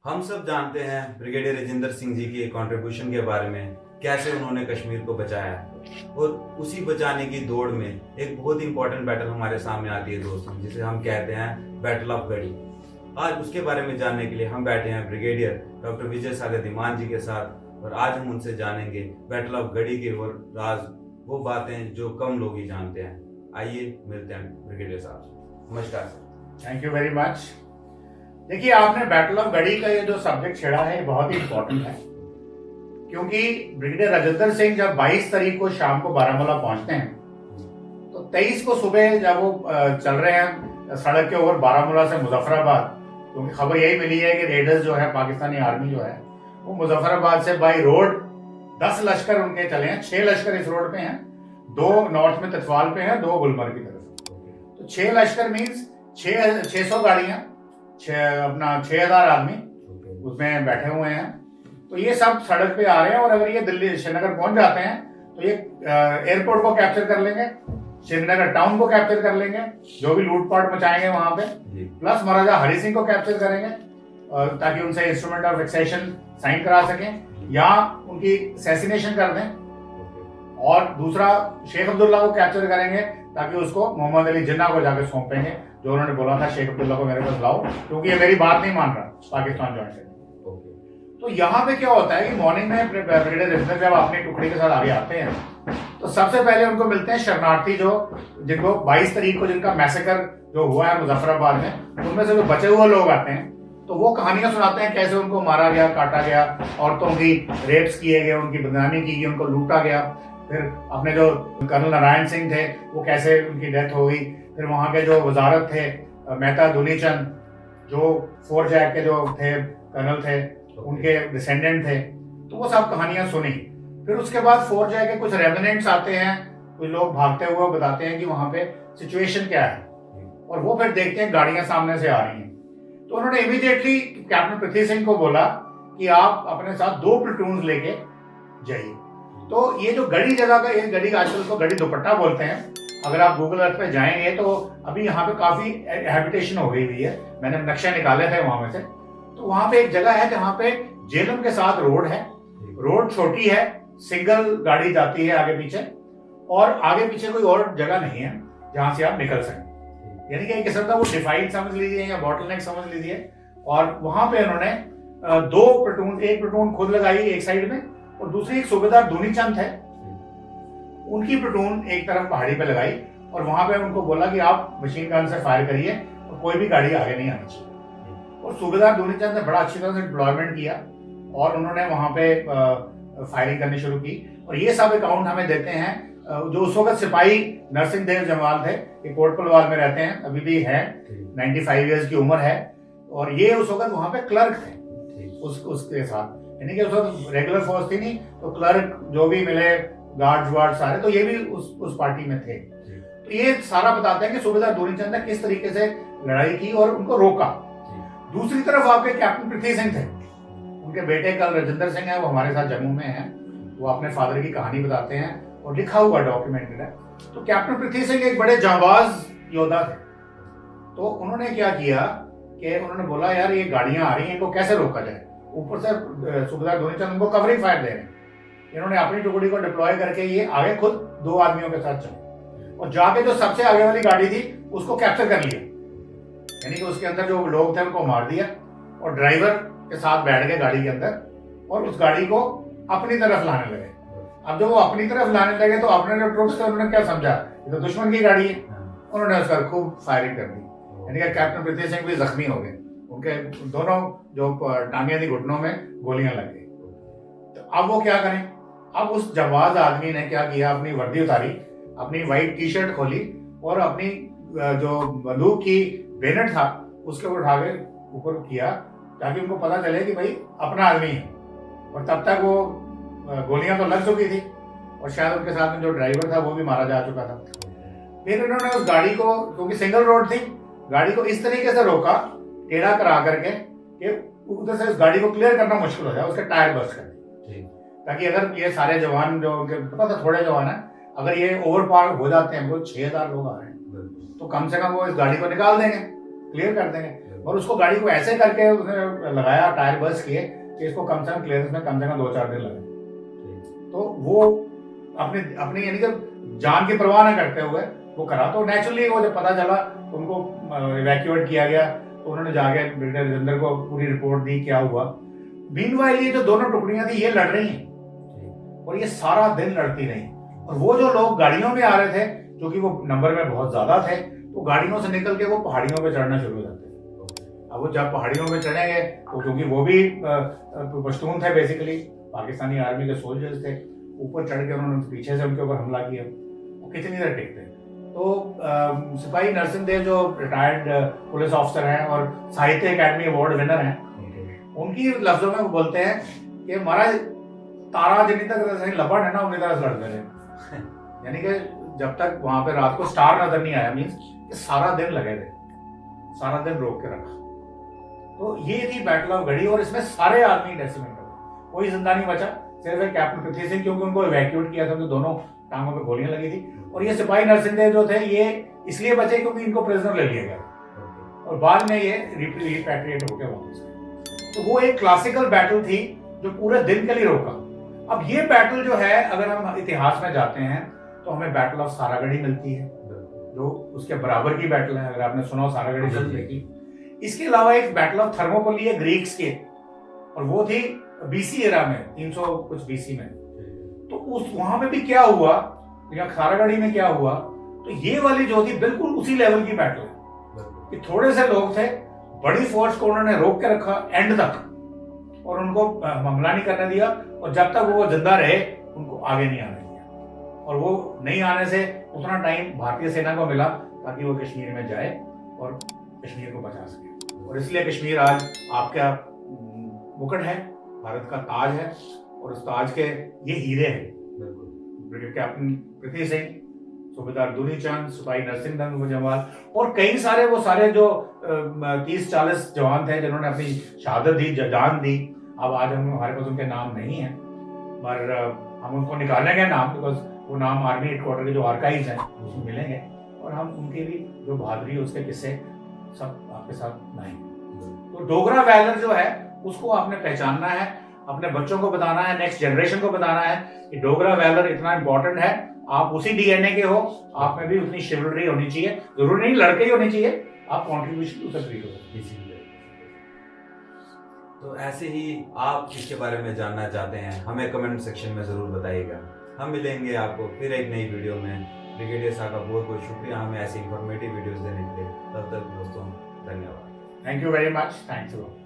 हम सब जानते हैं ब्रिगेडियर राजेंद्र सिंह जी की कंट्रीब्यूशन के बारे में, कैसे उन्होंने कश्मीर को बचाया। और उसी बचाने की दौड़ में एक बहुत ही इंपॉर्टेंट बैटल हमारे सामने आती है दोस्तों, जिसे हम कहते हैं बैटल ऑफ गढ़ी। आज उसके बारे में जानने के लिए हम बैठे हैं ब्रिगेडियर डॉक्टर विजय सागर धीमान जी के साथ, और आज हम उनसे जानेंगे बैटल ऑफ गढ़ी के वो राज, वो बातें जो कम लोग ही जानते हैं। आइए मिलते हैं ब्रिगेडियर साहब से। नमस्कार sir. Thank you very much. देखिए, आपने बैटल ऑफ गढ़ी का ये जो सब्जेक्ट छेड़ा है ये बहुत ही इंपॉर्टेंट है, क्योंकि ब्रिगेडियर राजेंद्र सिंह जब 22 तारीख को शाम को बारामूला पहुंचते हैं तो 23 को सुबह जब वो चल रहे हैं सड़क के ओवर बारामूला से मुजफ्फराबाद, क्योंकि खबर यही मिली है कि रेडर्स जो है पाकिस्तानी आर्मी जो है वो मुजफ्फराबाद से बाई रोड 10 लश्कर उनके चले हैं। 6 लश्कर इस रोड पे हैं, 2 नॉर्थ में तत्वाल पे हैं, 2 गुलमर्ग की तरफ। तो 6 लश्कर मीन्स 600 गाड़ियां, अपना 6000 आदमी उसमें बैठे हुए हैं। तो ये सब सड़क पे आ रहे हैं, और अगर ये दिल्ली श्रीनगर पहुंच जाते हैं तो ये एयरपोर्ट को कैप्चर कर लेंगे, श्रीनगर टाउन को कैप्चर कर लेंगे, जो भी लूटपाट मचाएंगे वहां पे, प्लस महाराजा हरि सिंह को कैप्चर करेंगे ताकि उनसे इंस्ट्रूमेंट ऑफ फिक्सेशन साइन करा सकें या उनकी असैसिनेशन कर दें। और दूसरा शेख अब्दुल्ला को कैप्चर करेंगे ताकि उसको मोहम्मद अली जिन्ना को जाकर सौंपेंगे, जो उन्होंने बोला था शेख अब्दुल्ला को मेरे पास लाओ, क्योंकि ये मेरी बात नहीं मान रहा पाकिस्तान ज्वाइन करने। तो यहाँ पे क्या होता है कि मॉर्निंग में ब्रिगेडियर राजेंद्र जब अपनी टुकड़ी के साथ आगे आते हैं तो सबसे पहले उनको मिलते हैं शरणार्थी, जो जिनको 22 तारीख को जिनका मैसेकर जो हुआ है मुजफ्फराबाद में, उनमें से जो बचे हुए लोग आते हैं तो वो कहानियां सुनाते हैं कैसे उनको मारा गया, काटा गया, औरतों की रेप्स किए गए, उनकी बदनामी की गई, उनको लूटा गया। फिर अपने जो कर्नल नारायण सिंह थे वो कैसे उनकी डेथ हो गई। फिर वहाँ के जो वजारत थे मेहता दुनीचंद, जो 4 जैक के जो थे कर्नल थे, उनके डिसेंडेंट थे, तो वो सब कहानियां सुनी। फिर उसके बाद 4 जैक के कुछ रेमिनेंट्स आते हैं, कुछ लोग भागते हुए बताते हैं कि वहाँ पे सिचुएशन क्या है, और वो फिर देखते हैं गाड़ियां सामने से आ रही हैं। तो उन्होंने इमीडिएटली कैप्टन पृथ्वी सिंह को बोला कि आप अपने साथ 2 प्लेटून्स लेके जाइए। तो ये जो गढ़ी जगह का, ये गढ़ी आजकल को गढ़ी दुपट्टा बोलते हैं, अगर आप गूगल अर्थ पे जाएंगे तो अभी यहाँ पे काफी हैबिटेशन हो गई हुई है, मैंने नक्शे निकाले थे वहां में से। तो वहां पे एक जगह है जहाँ पे जेलम के साथ रोड है, रोड छोटी है, सिंगल गाड़ी जाती है आगे पीछे, और आगे पीछे कोई और जगह नहीं है जहां से आप निकल सकें। यानी कि एक किस्म का वो डिफाइड समझ लीजिए या बॉटलनेक समझ लीजिए। और वहां पे उन्होंने 2 प्लेटून, एक प्लेटून खुद लगाई एक साइड में, और दूसरी एक सूबेदार दूनीचंद है, उनकी प्लेटून एक तरफ पहाड़ी पे लगाई, और वहां पे उनको बोला कि आप मशीन गन से फायर करिए और कोई भी गाड़ी आगे नहीं आनी चाहिए। और सूबेदार दूनीचंद ने बड़ा अच्छी तरह से डिप्लॉयमेंट किया और उन्होंने वहां पे फायरिंग करनी शुरू की। और ये सब अकाउंट हमें देते हैं जो उस वक्त सिपाही नरसिंह देव जमाल थे, ये कोट पलवाल में रहते हैं, अभी भी है, 95 ईयर्स की उम्र है, और ये उस वक्त वहां पे क्लर्क थे उसके साथ। यानी कि उस वक्त रेगुलर फोर्स थी नहीं, तो क्लर्क जो भी मिले, गार्ड्स वार्ड सारे, तो ये भी उस पार्टी में थे। तो ये सारा बताते हैं कि सूबेदार दूनीचंद ने किस तरीके से लड़ाई की और उनको रोका। दूसरी तरफ आपके कैप्टन पृथ्वी सिंह थे, उनके बेटे कल राजेंद्र सिंह है, वो हमारे साथ जम्मू में है, वो अपने फादर की कहानी बताते हैं और लिखा हुआ डॉक्यूमेंटेड है। तो कैप्टन पृथ्वी सिंह एक बड़े जांबाज योद्धा थे। तो उन्होंने क्या किया कि उन्होंने बोला यार ये गाड़ियां आ रही हैं, इनको कैसे रोका जाए। ऊपर से सूबेदार दूनीचंद उनको कवरिंग फायर दे रहे हैं। इन्होंने अपनी टुकड़ी को डिप्लॉय करके ये आगे खुद 2 आदमियों के साथ चले और जाके जो सबसे आगे वाली गाड़ी थी उसको कैप्चर कर लिया। यानी कि उसके अंदर जो लोग थे उनको मार दिया और ड्राइवर के साथ बैठ गए गाड़ी के अंदर, और उस गाड़ी को अपनी तरफ लाने लगे। अब जब वो अपनी तरफ लाने लगे तो अपने जो ट्रुप्स थे उन्होंने क्या समझा, ये तो दुश्मन की गाड़ी है, उन्होंने उसका खूब फायरिंग कर दी। यानी कि कैप्टन पृथ्वी सिंह भी जख्मी हो गए, उनके दोनों जो टांगे थी घुटनों में गोलियां लग गई। तो अब वो क्या करें। अब उस जवाज आदमी ने क्या किया, अपनी वर्दी उतारी, अपनी व्हाइट टी शर्ट खोली और अपनी जो बंदूक की बेनेट था उसके उठा के ऊपर किया ताकि उनको पता चले कि भाई अपना आदमी है। और तब तक वो गोलियां तो लग चुकी थी और शायद उनके साथ में जो ड्राइवर था वो भी मारा जा चुका था। फिर उन्होंने उस गाड़ी को, क्योंकि सिंगल रोड थी, गाड़ी को इस तरीके से रोका टेढ़ा करा करके कि उधर से उस गाड़ी को क्लियर करना मुश्किल हो जाए, उसके टायर बस्ट कर, ताकि अगर ये सारे जवान जो उनके पता था थोड़े जवान है, अगर ये ओवर पावर हो जाते हैं, वो 6000 लोग आ रहे हैं, तो कम से कम वो इस गाड़ी को निकाल देंगे, क्लियर कर देंगे। और उसको गाड़ी को ऐसे करके उसने लगाया, टायर बर्स्ट किए कि इसको कम से कम क्लियरेंस में कम से कम 2-4 दिन लगे। तो वो अपने अपनी यानी कि जान की परवाह न करते हुए वो करा। तो नेचुरली वो जब पता चला तो उनको इवैक्यूएट किया गया, तो उन्होंने जाके ब्रिगेडियर राजेंद्र को पूरी रिपोर्ट दी क्या हुआ। मीनवाइल ये जो दोनों टुकड़ियां थी ये लड़ रही हैं और ये सारा दिन लड़ती रही। और वो जो लोग गाड़ियों में आ रहे थे, क्योंकि वो नंबर में बहुत ज्यादा थे, तो गाड़ियों से निकल के वो पहाड़ियों पे चढ़ना शुरू हो जाते। अब वो जब पहाड़ियों पे चढ़ेंगे तो क्योंकि वो भी पश्तून थे, बेसिकली पाकिस्तानी आर्मी के सोल्जर्स थे, ऊपर चढ़ के उन्होंने पीछे से उनके ऊपर हमला किया। वो कितनी देर टिकते। तो सिपाही नरसिंह देव जो रिटायर्ड पुलिस ऑफिसर हैं और साहित्य अकेडमी अवार्ड विनर हैं, उनकी लफ्जों में वो बोलते हैं कि महाराज तारा जितनी तक लपट है ना उतनी तरह लड़ते रहे। यानी कि जब तक वहां पे रात को स्टार नजर नहीं आया, मीन्स कि सारा दिन लगे थे, सारा दिन रोक के रखा। तो ये थी बैटल ऑफ गढ़ी और इसमें सारे आदमी डेसिमेट हो गए, कोई जिंदा नहीं बचा, सिर्फ एक कैप्टन पृथ्वी सिंह, क्योंकि उनको इवैक्यूएट किया था, तो दोनों टांगों पे गोलियां लगी थी। और ये सिपाही नरसिंह देव जो थे ये इसलिए बचे क्योंकि इनको प्रिजनर ले लिया गया और बाद में ये रिपैट्रिएट हो गया वापस। तो वो एक क्लासिकल बैटल थी जो पूरे दिन के लिए रोका। अब ये बैटल जो है, अगर हम इतिहास में जाते हैं तो हमें बैटल ऑफ सारागढ़ी मिलती है, जो उसके बराबर की बैटल है, अगर आपने सुना हो सारागढ़ी फिल्म देखी। इसके अलावा एक बैटल ऑफ थर्मोपली है ग्रीक्स के, और वो थी बीसी एरा में, 300 कुछ बीसी में। तो उस वहां पे भी क्या हुआ या सारागढ़ी में क्या हुआ, तो ये वाली जो थी बिल्कुल उसी लेवल की बैटल है कि थोड़े से लोग थे, बड़ी फोर्स को उन्होंने रोक के रखा एंड तक और उनको हमला नहीं करने दिया, और जब तक वो जिंदा रहे उनको आगे नहीं आने दिया। और वो नहीं आने से उतना टाइम भारतीय सेना को मिला ताकि वो कश्मीर में जाए और कश्मीर को बचा सके। और इसलिए कश्मीर आज आपका मुकुट है, भारत का ताज है, और उस ताज के ये हीरे हैं ब्रिगेड कैप्टन पृथ्वी सिंह, सूबेदार दूनी चंद, सिपाही नरसिंह देव जम्वाल और कई सारे वो सारे जो 30-40 जवान थे जिन्होंने अपनी शहादत दी, जान दी। अब आज हमारे पास उनके नाम नहीं है, पर हम उनको निकालेंगे नाम, बिकॉज वो नाम आर्मी हेडक्वार्टर के जो आर्काइव्स हैं उसमें मिलेंगे, और हम उनके भी जो बहादुरी उसके किस्से सब आपके साथ लाएंगे। तो डोगरा वैलर जो है उसको आपने पहचानना है, अपने बच्चों को बताना है, नेक्स्ट जनरेशन को बताना है कि डोगरा वैलर इतना इंपॉर्टेंट है। आप उसी डीएनए के हो, आप में भी उतनी शिवलरी होनी चाहिए, जरूरी नहीं लड़के ही होनी चाहिए, आप कॉन्ट्रीब्यूशन उस सकते हो। तो ऐसे ही आप किसके बारे में जानना चाहते हैं हमें कमेंट सेक्शन में जरूर बताइएगा। हम मिलेंगे आपको फिर एक नई वीडियो में। ब्रिगेडियर साहब का बहुत बहुत शुक्रिया हमें ऐसी इंफॉर्मेटिव वीडियोस देने के लिए। तब तक दोस्तों धन्यवाद। Thank you very much, thanks a lot.